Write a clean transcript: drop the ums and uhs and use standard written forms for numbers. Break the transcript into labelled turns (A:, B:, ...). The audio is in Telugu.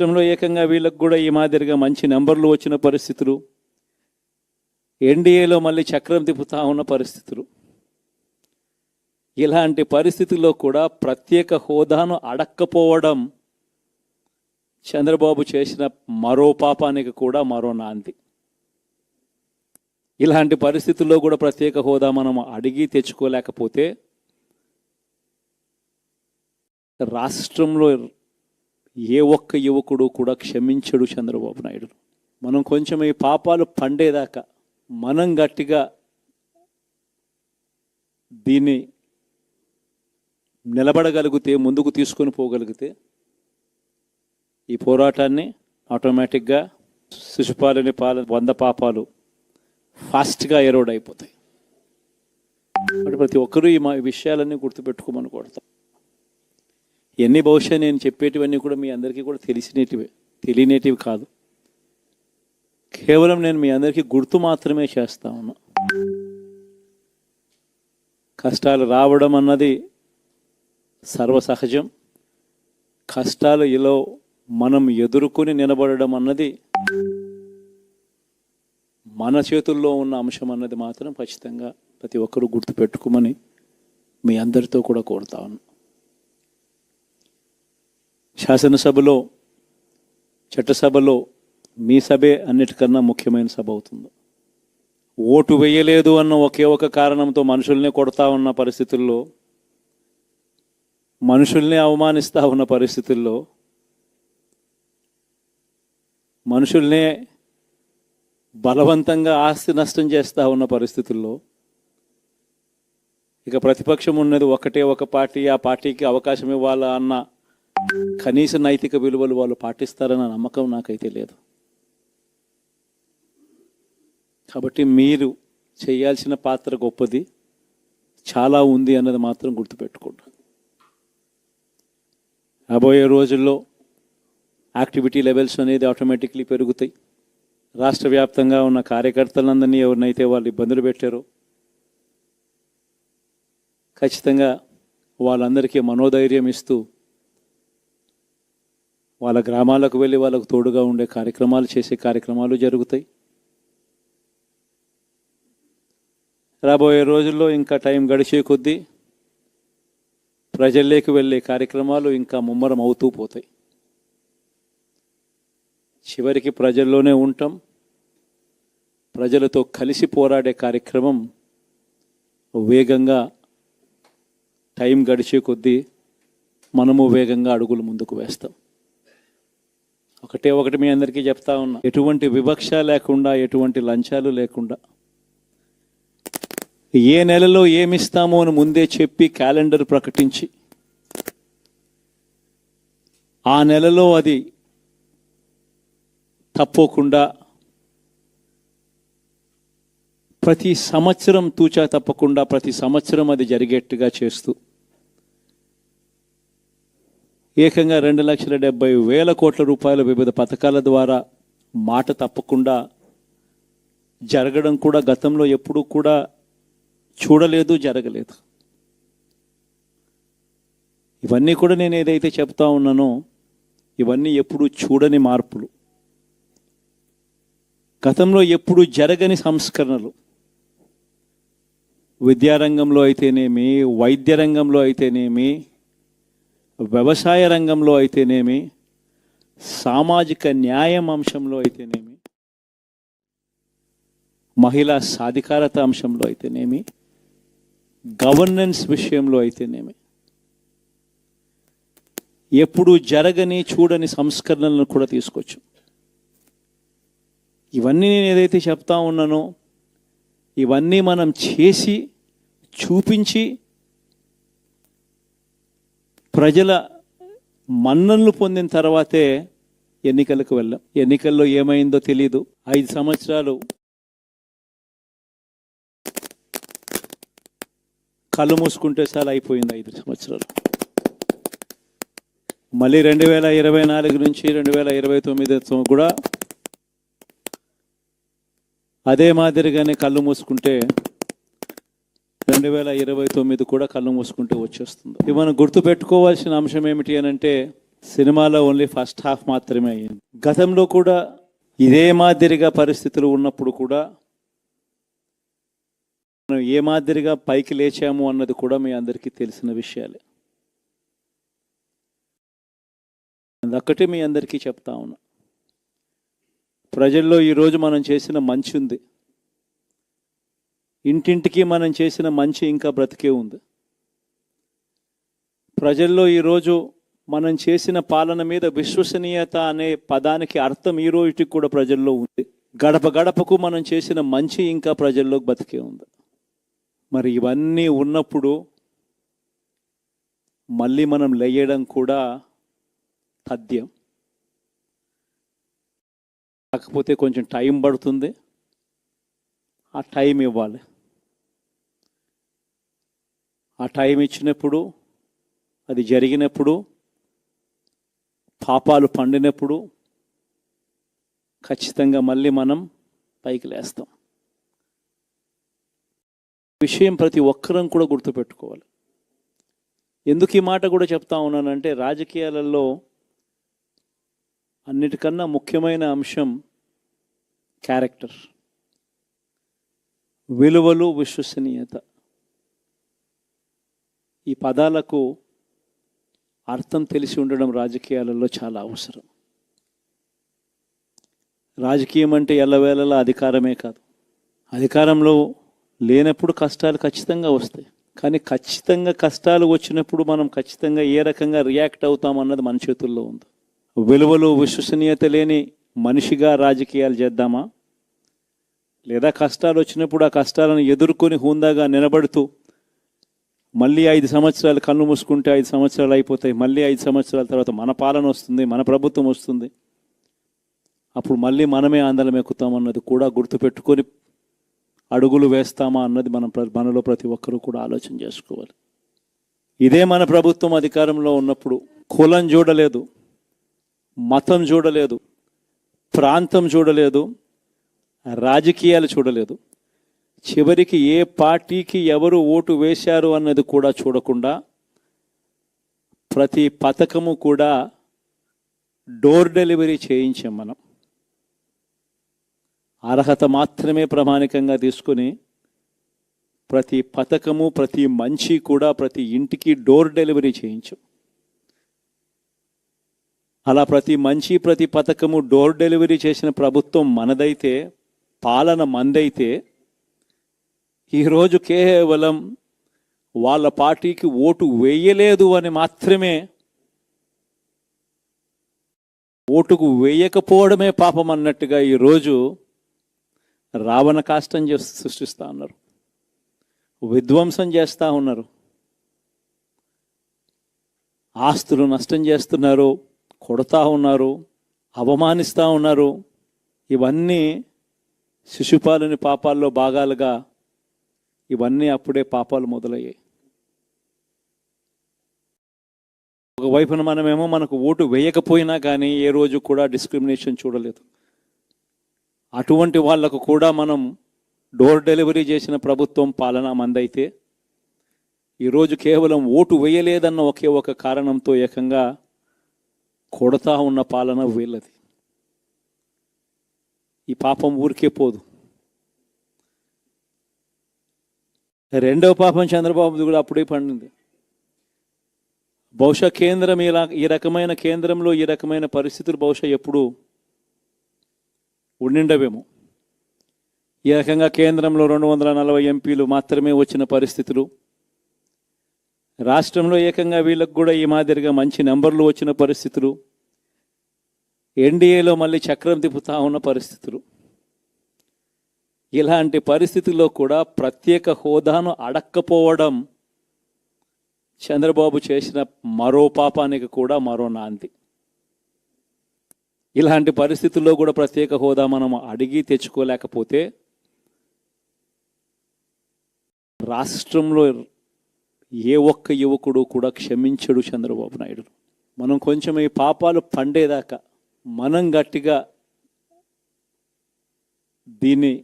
A: రాష్ట్రంలో ఏకంగా వీళ్ళకు కూడా ఈ మాదిరిగా మంచి నెంబర్లు వచ్చిన పరిస్థితులు, ఎన్డీఏలో మళ్ళీ చక్రం తిప్పుతా ఉన్న పరిస్థితులు. ఇలాంటి పరిస్థితుల్లో కూడా ప్రత్యేక హోదాను అడక్కపోవడం చంద్రబాబు చేసిన మరో పాపానికి కూడా మరో నాంది. ఇలాంటి పరిస్థితుల్లో కూడా ప్రత్యేక హోదా మనం అడిగి తెచ్చుకోలేకపోతే రాష్ట్రంలో ఏ ఒక్క యువకుడు కూడా క్షమించడు చంద్రబాబు నాయుడు. మనం కొంచెం ఈ పాపాలు పండేదాకా మనం గట్టిగా దీన్ని నిలబడగలిగితే, ముందుకు తీసుకొని పోగలిగితే ఈ పోరాటాన్ని ఆటోమేటిక్గా శిశుపాలని 100 పాపాలు ఫాస్ట్గా ఎరోడ్ అయిపోతాయి. అంటే ప్రతి ఒక్కరూ ఈ విషయాలన్నీ గుర్తుపెట్టుకోమని కొడతాం. ఎన్ని బహుశా నేను చెప్పేటివన్నీ కూడా మీ అందరికీ కూడా తెలియనేటివి కాదు. కేవలం నేను మీ అందరికీ గుర్తు మాత్రమే చేస్తా ఉన్నా. కష్టాలు రావడం అన్నది సర్వసహజం. కష్టాలు ఇలా మనం ఎదుర్కొని నిలబడడం అన్నది మన చేతుల్లో ఉన్న అంశం అన్నది మాత్రం ఖచ్చితంగా ప్రతి ఒక్కరూ గుర్తుపెట్టుకోమని మీ అందరితో కూడా కోరుతా ఉన్నా. శాసనసభలో, చట్టసభలో మీ సభే అన్నిటికన్నా ముఖ్యమైన సభ అవుతుంది. ఓటు వేయలేదు అన్న ఒకే ఒక కారణంతో మనుషుల్ని కొడతా ఉన్న పరిస్థితుల్లో, మనుషుల్ని అవమానిస్తూ ఉన్న పరిస్థితుల్లో, మనుషుల్నే బలవంతంగా ఆస్తి నష్టం చేస్తూ ఉన్న పరిస్థితుల్లో ఇక ప్రతిపక్షం ఉన్నది ఒకటే ఒక పార్టీ, ఆ పార్టీకి అవకాశం ఇవ్వాలా అన్న కనీస నైతిక విలువలు వాళ్ళు పాటిస్తారన్న నమ్మకం నాకైతే లేదు. కాబట్టి మీరు చేయాల్సిన పాత్ర గొప్పది, చాలా ఉంది అన్నది మాత్రం గుర్తుపెట్టుకోండి. రాబోయే రోజుల్లో యాక్టివిటీ లెవెల్స్ అనేది ఆటోమేటిక్లీ పెరుగుతాయి. రాష్ట్ర వ్యాప్తంగా ఉన్న కార్యకర్తలందరినీ ఎవరినైతే వాళ్ళు ఇబ్బందులు పెట్టారో ఖచ్చితంగా వాళ్ళందరికీ మనోధైర్యం ఇస్తూ వాళ్ళ గ్రామాలకు వెళ్ళి వాళ్ళకు తోడుగా ఉండే కార్యక్రమాలు, చేసే కార్యక్రమాలు జరుగుతాయి. రాబోయే రోజుల్లో ఇంకా టైం గడిచే కొద్దీ ప్రజల్లోకి వెళ్ళే కార్యక్రమాలు ఇంకా ముమ్మరం అవుతూ పోతాయి. చివరికి ప్రజల్లోనే ఉంటాం. ప్రజలతో కలిసి పోరాడే కార్యక్రమం వేగంగా టైం గడిచే కొద్దీ మనము వేగంగా అడుగులు ముందుకు వేస్తాం. ఒకటి మీ అందరికీ చెప్తా ఉన్నా, ఎటువంటి వివక్ష లేకుండా, ఎటువంటి లంచాలు లేకుండా, ఏ నెలలో ఏమిస్తామో అని ముందే చెప్పి క్యాలెండర్ ప్రకటించి ఆ నెలలో అది తప్పకుండా ప్రతి సంవత్సరం తూచా తప్పకుండా ప్రతి సంవత్సరం అది జరిగేట్టుగా చేస్తూ ఏకంగా 2,70,000 కోట్ల రూపాయల వివిధ పథకాల ద్వారా మాట తప్పకుండా జరగడం కూడా గతంలో ఎప్పుడూ కూడా చూడలేదు, జరగలేదు. ఇవన్నీ కూడా నేను ఏదైతే చెప్తా ఉన్నానో ఇవన్నీ ఎప్పుడూ చూడని మార్పులు, గతంలో ఎప్పుడు జరగని సంస్కరణలు. విద్యారంగంలో అయితేనేమి, వైద్య రంగంలో అయితేనేమి, వ్యవసాయ రంగంలో అయితేనేమి, సామాజిక న్యాయం అంశంలో అయితేనేమి, మహిళా సాధికారత అంశంలో అయితేనేమి, గవర్నెన్స్ విషయంలో అయితేనేమి, ఎప్పుడు జరగని చూడని సంస్కరణలను కూడా తీసుకొచ్చు. ఇవన్నీ నేను ఏదైతే చెప్తా ఉన్నానో ఇవన్నీ మనం చేసి చూపించి ప్రజల మన్ననలు పొందిన తర్వాతే ఎన్నికలకు వెళ్ళాం. ఎన్నికల్లో ఏమైందో తెలీదు. 5 సంవత్సరాలు కళ్ళు మూసుకుంటే చాలా అయిపోయింది. 5 సంవత్సరాలు. మళ్ళీ 2024 నుంచి 2029 కూడా అదే మాదిరిగానే కళ్ళు మూసుకుంటే 2029 కూడా కళ్ళు మూసుకుంటే వచ్చేస్తుంది. ఇది మనం గుర్తుపెట్టుకోవాల్సిన అంశం ఏమిటి అని అంటే సినిమాలో ఓన్లీ ఫస్ట్ హాఫ్ మాత్రమే అయ్యింది. గతంలో కూడా ఇదే మాదిరిగా పరిస్థితులు ఉన్నప్పుడు కూడా మనం ఏ మాదిరిగా పైకి లేచాము అన్నది కూడా మీ అందరికీ తెలిసిన విషయాలే. అదొక్కటే మీ అందరికీ చెప్తా ఉన్నా. ప్రజల్లో ఈరోజు మనం చేసిన మంచి ఉంది, ఇంటింటికి మనం చేసిన మంచి ఇంకా బ్రతికే ఉంది. ప్రజల్లో ఈరోజు మనం చేసిన పాలన మీద విశ్వసనీయత అనే పదానికి అర్థం ఈ రోజుకి కూడా ప్రజల్లో ఉంది. గడప గడపకు మనం చేసిన మంచి ఇంకా ప్రజల్లో బతికే ఉంది. మరి ఇవన్నీ ఉన్నప్పుడు మళ్ళీ మనం లేయడం కూడా తథ్యం. కాకపోతే కొంచెం టైం పడుతుంది, ఆ టైం ఇవ్వాలి. ఆ టైం ఇచ్చినప్పుడు, అది జరిగినప్పుడు, పాపాలు పండినప్పుడు ఖచ్చితంగా మళ్ళీ మనం పైకి లేస్తాం. విషయం ప్రతి ఒక్కరం కూడా గుర్తుపెట్టుకోవాలి. ఎందుకు ఈ మాట కూడా చెప్తా ఉన్నానంటే, రాజకీయాలలో అన్నిటికన్నా ముఖ్యమైన అంశం క్యారెక్టర్, విలువలు, విశ్వసనీయత. ఈ పదాలకు అర్థం తెలిసి ఉండడం రాజకీయాలలో చాలా అవసరం. రాజకీయం అంటే ఎల్లవేళలా అధికారమే కాదు. అధికారంలో లేనప్పుడు కష్టాలు ఖచ్చితంగా వస్తాయి, కానీ ఖచ్చితంగా కష్టాలు వచ్చినప్పుడు మనం ఖచ్చితంగా ఏ రకంగా రియాక్ట్ అవుతాం అన్నది మన చేతుల్లో ఉంది. విలువలు, విశ్వసనీయత లేని మనిషిగా రాజకీయాలు చేద్దామా, లేదా కష్టాలు వచ్చినప్పుడు ఆ కష్టాలను ఎదుర్కొని హుందాగా నిలబడుతూ మళ్ళీ 5 సంవత్సరాలు కళ్ళు మూసుకుంటే 5 సంవత్సరాలు అయిపోతాయి, మళ్ళీ 5 సంవత్సరాల తర్వాత మన పాలన వస్తుంది, మన ప్రభుత్వం వస్తుంది, అప్పుడు మళ్ళీ ఆందోళన ఎక్కుతాం అన్నది కూడా గుర్తుపెట్టుకొని అడుగులు వేస్తామా అన్నది మనలో ప్రతి ఒక్కరూ కూడా ఆలోచన చేసుకోవాలి. ఇదే మన ప్రభుత్వం అధికారంలో ఉన్నప్పుడు కులం చూడలేదు, మతం చూడలేదు, ప్రాంతం చూడలేదు, రాజకీయాలు చూడలేదు, చివరికి ఏ పార్టీకి ఎవరు ఓటు వేశారు అన్నది కూడా చూడకుండా ప్రతి పథకము కూడా డోర్ డెలివరీ చేయించాం. మనం అర్హత మాత్రమే ప్రామాణికంగా తీసుకుని ప్రతి పథకము, ప్రతి మంచి కూడా ప్రతి ఇంటికి డోర్ డెలివరీ చేయించాం. అలా ప్రతి మంచి, ప్రతి పథకము డోర్ డెలివరీ చేసిన ప్రభుత్వం మనదైతే, పాలన మందైతే, ఈరోజు కేవలం వాళ్ళ పార్టీకి ఓటు వేయలేదు అని మాత్రమే, ఓటుకు వేయకపోవడమే పాపం అన్నట్టుగా ఈరోజు రావణ కాష్టం సృష్టిస్తూ ఉన్నారు, విధ్వంసం చేస్తూ ఉన్నారు, ఆస్తులు నష్టం చేస్తున్నారు, కొడతా ఉన్నారు, అవమానిస్తూ ఉన్నారు. ఇవన్నీ శిశుపాలుని పాపాల్లో భాగాలుగా ఇవన్నీ అప్పుడే పాపాలు మొదలయ్యాయి. ఒకవైపున మనమేమో మనకు ఓటు వేయకపోయినా కానీ ఏ రోజు కూడా డిస్క్రిమినేషన్ చూడలేదు. అటువంటి వాళ్లకు కూడా మనం డోర్ డెలివరీ చేసిన ప్రభుత్వం పాలన మందైతే, ఈరోజు కేవలం ఓటు వేయలేదన్న ఒకే ఒక కారణంతో ఏకంగా కొడతా ఉన్న పాలన వీళ్ళది. ఈ పాపం ఊరికే పోదు. రెండవ పాపం చంద్రబాబుది కూడా అప్పుడే పండింది. బహుశా కేంద్రం ఈ రకమైన కేంద్రంలో ఈ రకమైన పరిస్థితులు బహుశా ఎప్పుడు ఉండిండవేమో. ఈ రకంగా కేంద్రంలో 240 ఎంపీలు మాత్రమే వచ్చిన పరిస్థితులు, రాష్ట్రంలో ఏకంగా వీళ్ళకు కూడా ఈ మాదిరిగా మంచి నెంబర్లు వచ్చిన పరిస్థితులు, ఎన్డీఏలో మళ్ళీ చక్రం తిప్పుతా ఉన్న పరిస్థితులు. ఇలాంటి పరిస్థితుల్లో కూడా ప్రత్యేక హోదాను అడక్కపోవడం చంద్రబాబు చేసిన మరో పాపానికి కూడా మరో నాంది. ఇలాంటి పరిస్థితుల్లో కూడా ప్రత్యేక హోదా మనం అడిగి తెచ్చుకోలేకపోతే రాష్ట్రంలో ఏ ఒక్క యువకుడు కూడా క్షమించడు చంద్రబాబు నాయుడు. మనం కొంచెం ఈ పాపాలు పండేదాకా మనం గట్టిగా దీన్ని